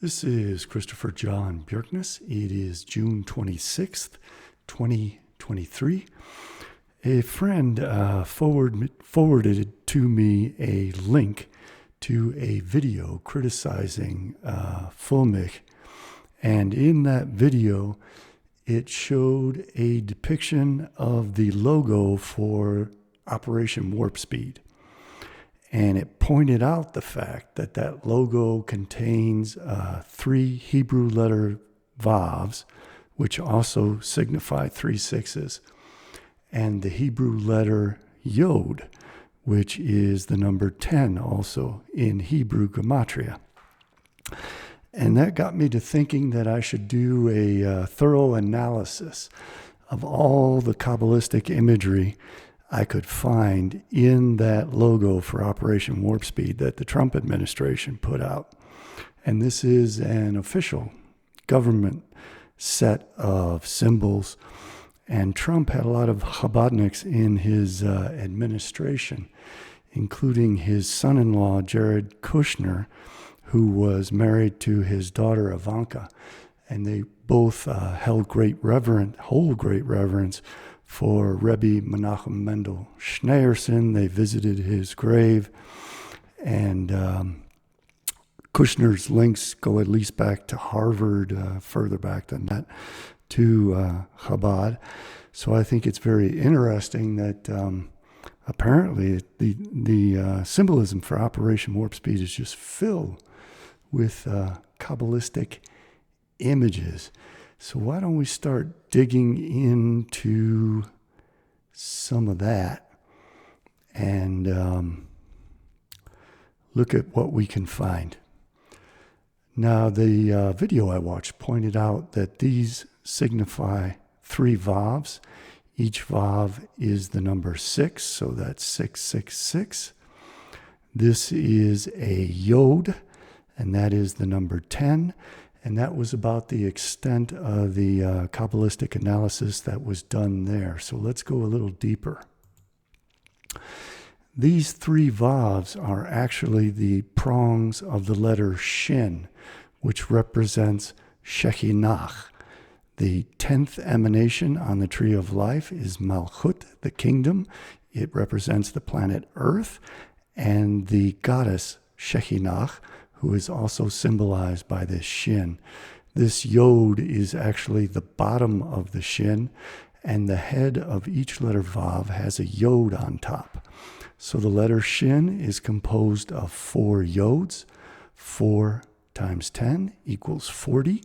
This is Christopher John Bjerknes. It is June 26th, 2023. A friend forwarded to me a link to a video criticizing Fulmich. And in that video, it showed a depiction of the logo for Operation Warp Speed. And it pointed out the fact that that logo contains 3 Hebrew letter Vavs, which also signify 3 sixes, and the Hebrew letter Yod, which is the number 10 also in Hebrew gematria. And that got me to thinking that I should do a thorough analysis of all the Kabbalistic imagery I could find in that logo for Operation Warp Speed that the Trump administration put out. And this is an official government set of symbols. And Trump had a lot of Chabadniks in his administration, including his son-in-law, Jared Kushner, who was married to his daughter, Ivanka. And they both hold great reverence for Rebbe Menachem Mendel Schneerson. They visited his grave, and Kushner's links go at least back to Harvard, further back than that, to Chabad. So I think it's very interesting that apparently the symbolism for Operation Warp Speed is just filled with Kabbalistic images. So why don't we start digging into some of that and look at what we can find. Now, the video I watched pointed out that these signify 3 Vavs. Each Vav is the number 6, so that's 666. This is a Yod, and that is the number 10. And that was about the extent of the Kabbalistic analysis that was done there. So let's go a little deeper. These 3 Vavs are actually the prongs of the letter Shin, which represents Shekhinah. The 10th emanation on the Tree of Life is Malchut, the kingdom. It represents the planet Earth, and the goddess Shekhinah, who is also symbolized by this shin. This Yod is actually the bottom of the shin, and the head of each letter Vav has a Yod on top. So the letter Shin is composed of 4 Yods. 4 times 10 equals 40.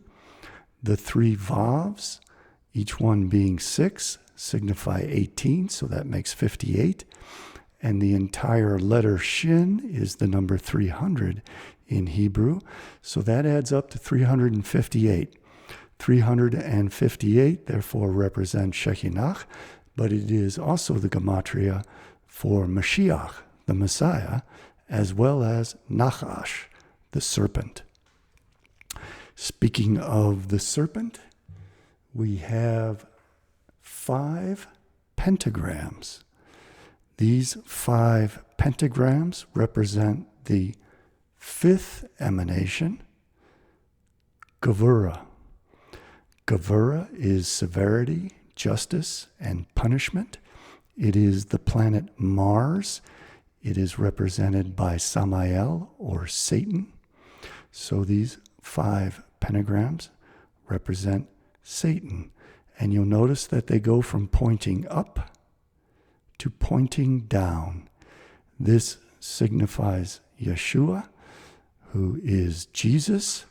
The 3 Vavs, each one being 6, signify 18, so that makes 58. And the entire letter Shin is the number 300 in Hebrew, so that adds up to 358. 358 therefore represents Shekhinah, but it is also the gematria for Mashiach, the Messiah, as well as Nachash, the serpent. Speaking of the serpent, we have 5 pentagrams. These 5 pentagrams represent the 5th emanation, Gevurah. Gevurah is severity, justice, and punishment. It is the planet Mars. It is represented by Samael, or Satan. So these 5 pentagrams represent Satan. And you'll notice that they go from pointing up to pointing down. This signifies Yeshua, who is Jesus.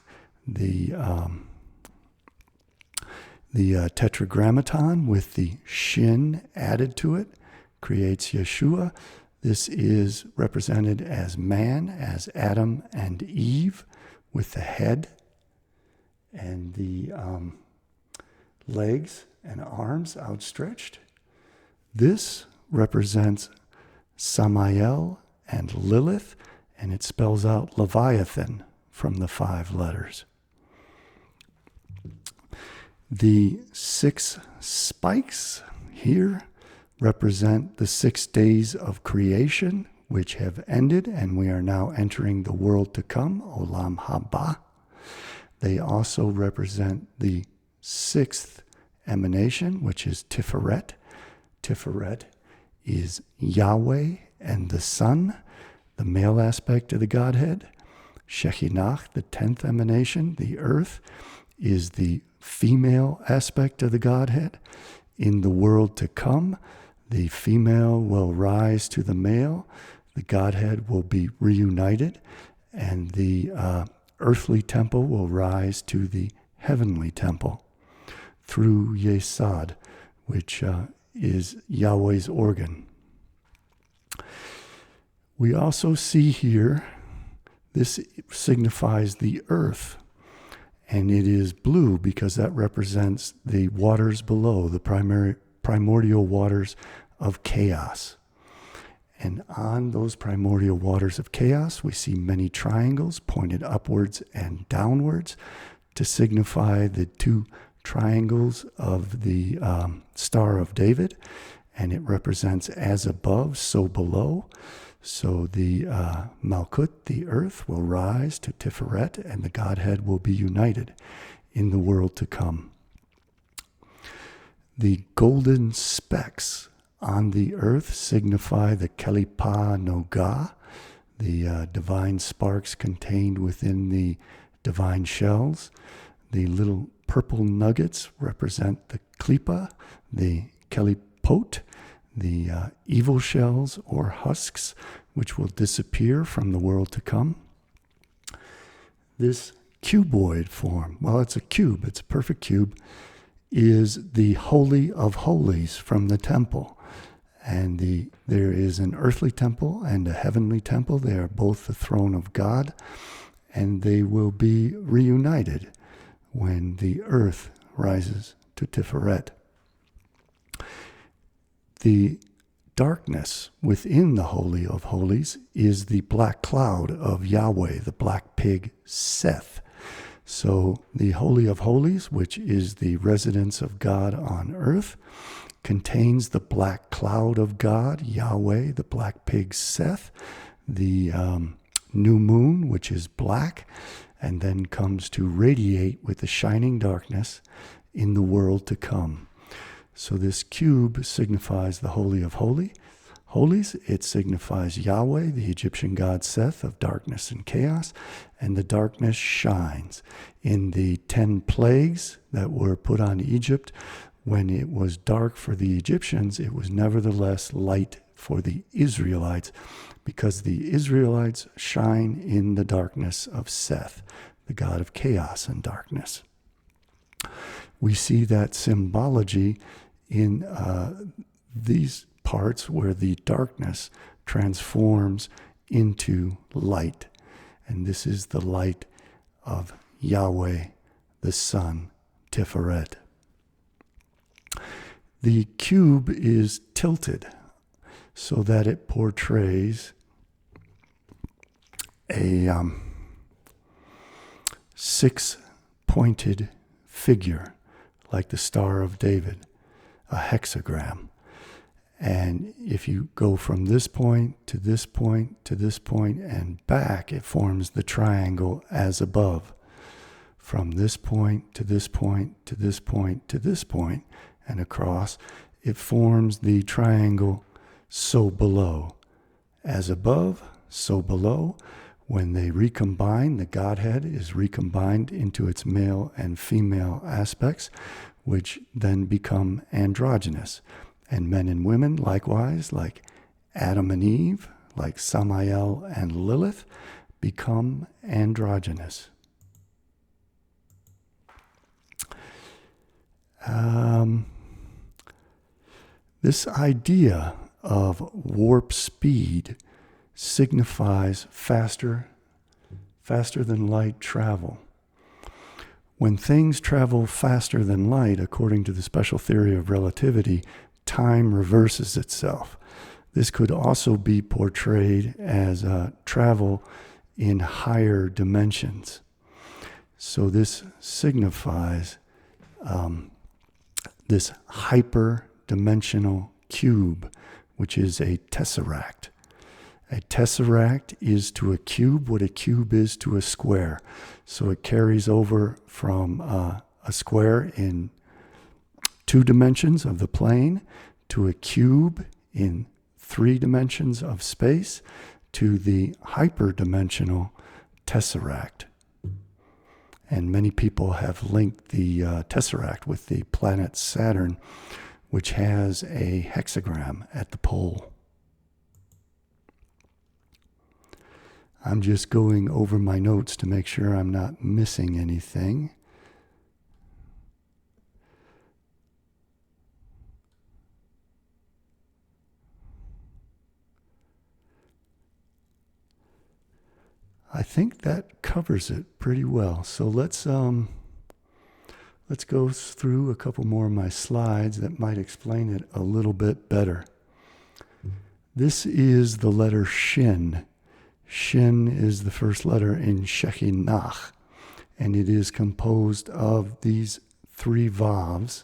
The tetragrammaton with the shin added to it creates Yeshua. This is represented as man, as Adam and Eve, with the head and the legs and arms outstretched. This represents Samael and Lilith, and it spells out Leviathan from the 5 letters. The 6 spikes here represent the 6 days of creation, which have ended, and we are now entering the world to come, Olam Haba. They also represent the sixth emanation, which is Tiferet. Tiferet is Yahweh and the Son, the male aspect of the Godhead. Shekhinah, the 10th emanation, the earth, is the female aspect of the Godhead. In the world to come, the female will rise to the male, the Godhead will be reunited, and the earthly temple will rise to the heavenly temple through Yesod, which is Yahweh's organ. We also see here, this signifies the earth, and it is blue because that represents the waters below, the primordial waters of chaos. And on those primordial waters of chaos, we see many triangles pointed upwards and downwards to signify the two triangles of the Star of David, and it represents as above, so below. So the Malkut, the earth, will rise to Tiferet, and the Godhead will be united in the world to come. The golden specks on the earth signify the Kelipa Noga, the divine sparks contained within the divine shells. The little purple nuggets represent the Klipa, the Kelipot, the evil shells or husks, which will disappear from the world to come. This cuboid form, well, it's a cube, it's a perfect cube, is the Holy of Holies from the temple. And there is an earthly temple and a heavenly temple. They are both the throne of God, and they will be reunited when the earth rises to Tiferet. The darkness within the Holy of Holies is the black cloud of Yahweh, the black pig Seth. So the Holy of Holies, which is the residence of God on earth, contains the black cloud of God, Yahweh, the black pig Seth, the new moon, which is black, and then comes to radiate with the shining darkness in the world to come. So this cube signifies the Holy of Holies. It signifies Yahweh, the Egyptian god Seth of darkness and chaos, and the darkness shines. In the 10 plagues that were put on Egypt, when it was dark for the Egyptians, it was nevertheless light for the Israelites, because the Israelites shine in the darkness of Seth, the god of chaos and darkness. We see that symbology in these parts where the darkness transforms into light. And this is the light of Yahweh, the Son, Tiferet. The cube is tilted so that it portrays a six-pointed figure like the Star of David, a hexagram. And if you go from this point to this point to this point and back, it forms the triangle as above. From this point to this point to this point to this point and across, it forms the triangle so below. As above, so below. When they recombine, the Godhead is recombined into its male and female aspects, which then become androgynous. And men and women, likewise, like Adam and Eve, like Samael and Lilith, become androgynous. This idea of warp speed signifies faster than light travel. When things travel faster than light, according to the special theory of relativity, time reverses itself. This could also be portrayed as travel in higher dimensions. So this signifies this hyperdimensional cube, which is a tesseract. A tesseract is to a cube what a cube is to a square. So it carries over from a square in 2 dimensions of the plane to a cube in 3 dimensions of space to the hyperdimensional tesseract. And many people have linked the tesseract with the planet Saturn, which has a hexagram at the pole. I'm just going over my notes to make sure I'm not missing anything. I think that covers it pretty well. So let's go through a couple more of my slides that might explain it a little bit better. This is the letter Shin. Shin is the first letter in Shekhinah, and it is composed of these 3 vavs,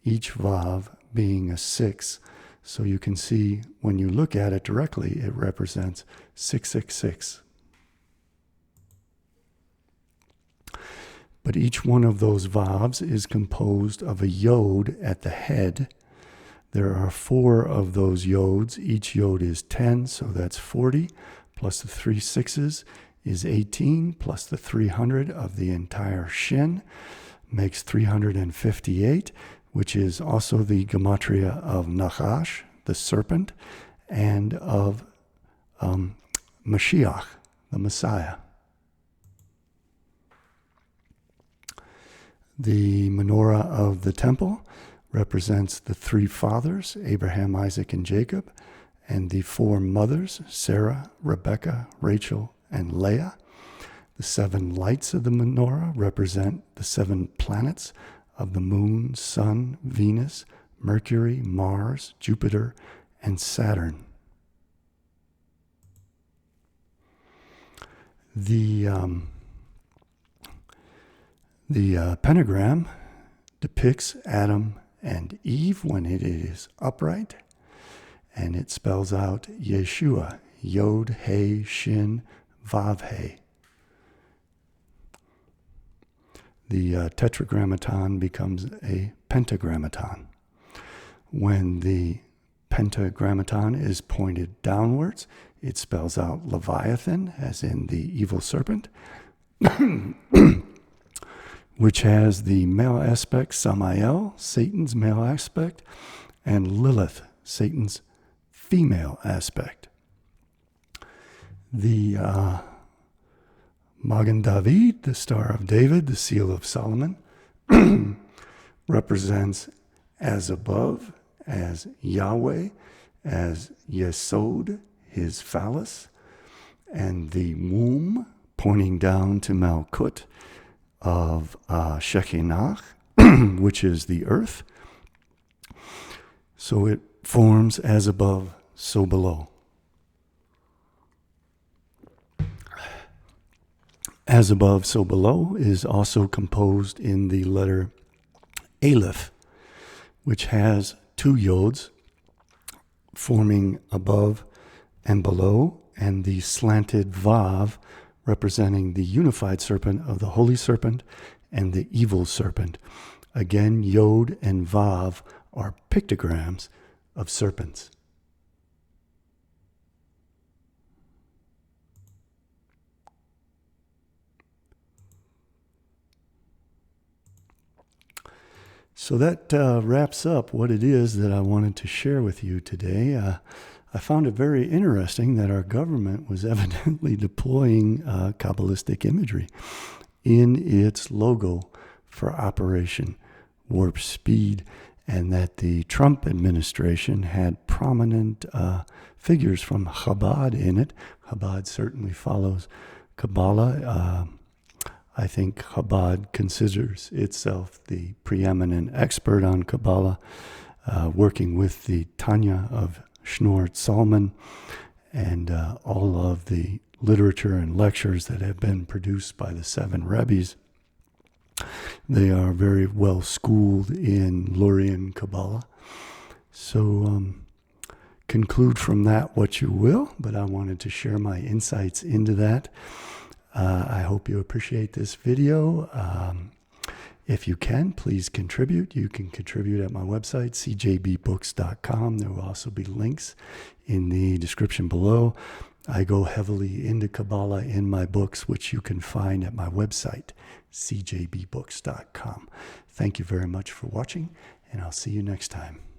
each vav being a 6. So you can see when you look at it directly, it represents 666. But each one of those vavs is composed of a yod at the head. There are 4 of those yods. Each yod is 10, so that's 40. Plus the 3 sixes is 18, plus the 300 of the entire Shin makes 358, which is also the gematria of Nachash, the serpent, and of Mashiach, the Messiah. The menorah of the temple represents the 3 fathers, Abraham, Isaac, and Jacob, and the 4 mothers, Sarah, Rebecca, Rachel, and Leah. The 7 lights of the menorah represent the 7 planets of the moon, sun, Venus, Mercury, Mars, Jupiter, and Saturn. The pentagram depicts Adam and Eve when it is upright, and it spells out Yeshua, Yod, He, Shin, Vav, He. The tetragrammaton becomes a pentagrammaton. When the pentagrammaton is pointed downwards, it spells out Leviathan, as in the evil serpent, which has the male aspect Samael, Satan's male aspect, and Lilith, Satan's female aspect. The Magen David, the Star of David, the Seal of Solomon, represents as above, as Yahweh, as Yesod, his phallus, and the womb pointing down to Malkut of Shekhinah, which is the earth. So it forms as above, so below. As above, so below is also composed in the letter Aleph, which has 2 yods forming above and below, and the slanted Vav representing the unified serpent of the holy serpent and the evil serpent. Again, Yod and Vav are pictograms of serpents. So that wraps up what it is that I wanted to share with you today. I found it very interesting that our government was evidently deploying Kabbalistic imagery in its logo for Operation Warp Speed, and that the Trump administration had prominent figures from Chabad in it. Chabad certainly follows Kabbalah. I think Chabad considers itself the preeminent expert on Kabbalah, working with the Tanya of Shneur Zalman and all of the literature and lectures that have been produced by the 7 Rebbes. They are very well schooled in Lurian Kabbalah. So conclude from that what you will, but I wanted to share my insights into that. I hope you appreciate this video. If you can, please contribute. You can contribute at my website, cjbbooks.com. There will also be links in the description below. I go heavily into Kabbalah in my books, which you can find at my website, cjbbooks.com. Thank you very much for watching, and I'll see you next time.